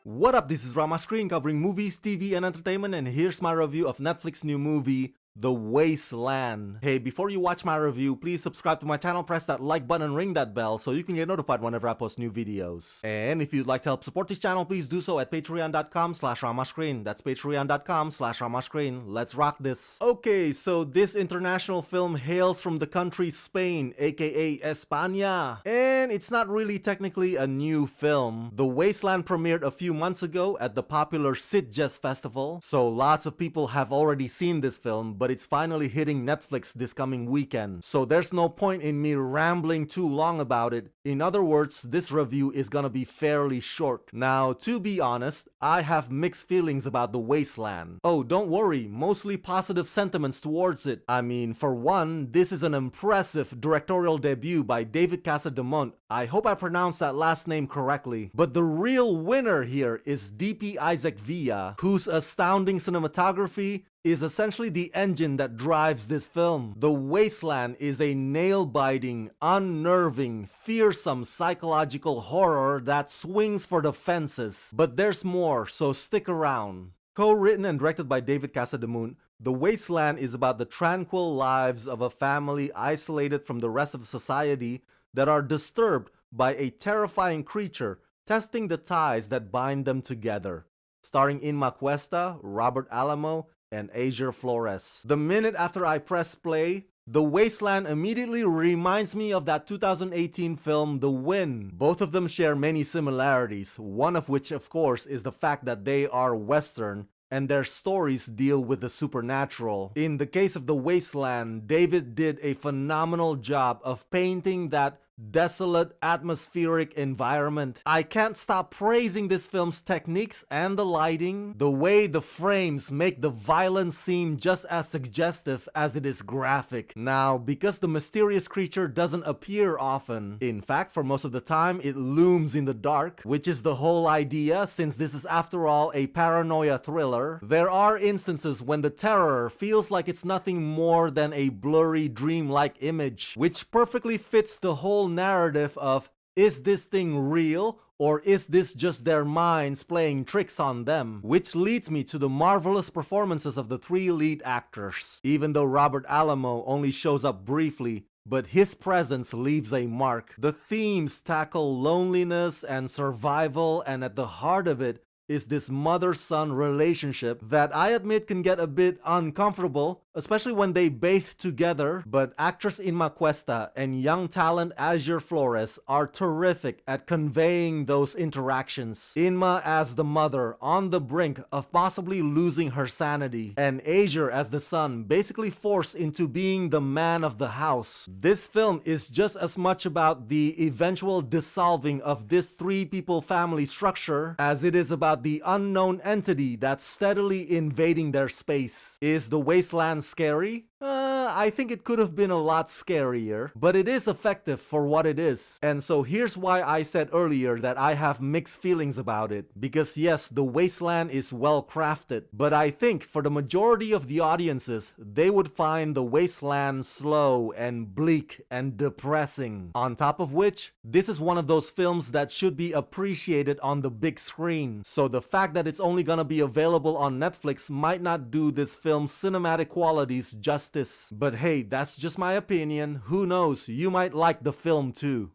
What up, this is Rama Screen covering movies, TV, and entertainment, and here's my review of Netflix's new movie, The Wasteland. Hey, before you watch my review, please subscribe to my channel, press that like button, and ring that bell so you can get notified whenever I post new videos. And if you'd like to help support this channel, please do so at patreon.com/ramascreen. That's patreon.com/ramascreen. Let's rock this. Okay, so this international film hails from the country Spain, aka España. And it's not really technically a new film. The Wasteland premiered a few months ago at the popular Sitges Festival, so lots of people have already seen this film, but it's finally hitting Netflix this coming weekend. So there's no point in me rambling too long about it. In other words, this review is gonna be fairly short. Now, to be honest, I have mixed feelings about The Wasteland. Oh, don't worry, mostly positive sentiments towards it. I mean, for one, this is an impressive directorial debut by David Casademont. I hope I pronounced that last name correctly. But the real winner here is DP Isaac Villa, whose astounding cinematography is essentially the engine that drives this film. The Wasteland is a nail-biting, unnerving, fearsome psychological horror that swings for the fences. But there's more, so stick around. Co-written and directed by David Casademont, The Wasteland is about the tranquil lives of a family isolated from the rest of the society that are disturbed by a terrifying creature testing the ties that bind them together. Starring Inma Cuesta, Robert Alamo, and Asia Flores. The minute after I press play, The Wasteland immediately reminds me of that 2018 film The Wind. Both of them share many similarities, one of which of course is the fact that they are Western and their stories deal with the supernatural. In the case of The Wasteland, David did a phenomenal job of painting that desolate, atmospheric environment. I can't stop praising this film's techniques and the lighting. The way the frames make the violence seem just as suggestive as it is graphic. Now, because the mysterious creature doesn't appear often, in fact, for most of the time, it looms in the dark, which is the whole idea since this is after all a paranoia thriller. There are instances when the terror feels like it's nothing more than a blurry, dreamlike image, which perfectly fits the whole narrative of, is this thing real or is this just their minds playing tricks on them? Which leads me to the marvelous performances of the three lead actors. Even though Robert Alamo only shows up briefly, but his presence leaves a mark. The themes tackle loneliness and survival, and at the heart of it is this mother-son relationship that I admit can get a bit uncomfortable, especially when they bathe together, but actress Inma Cuesta and young talent Asia Flores are terrific at conveying those interactions. Inma as the mother on the brink of possibly losing her sanity, and Asia as the son basically forced into being the man of the house. This film is just as much about the eventual dissolving of this three-people family structure as it is about the unknown entity that's steadily invading their space. Is The Wasteland scary? I think it could have been a lot scarier, but it is effective for what it is. And so here's why I said earlier that I have mixed feelings about it. Because yes, The Wasteland is well crafted, but I think for the majority of the audiences, they would find The Wasteland slow and bleak and depressing. On top of which, this is one of those films that should be appreciated on the big screen. So the fact that it's only gonna be available on Netflix might not do this film's cinematic qualities justice. But hey, that's just my opinion. Who knows, you might like the film too.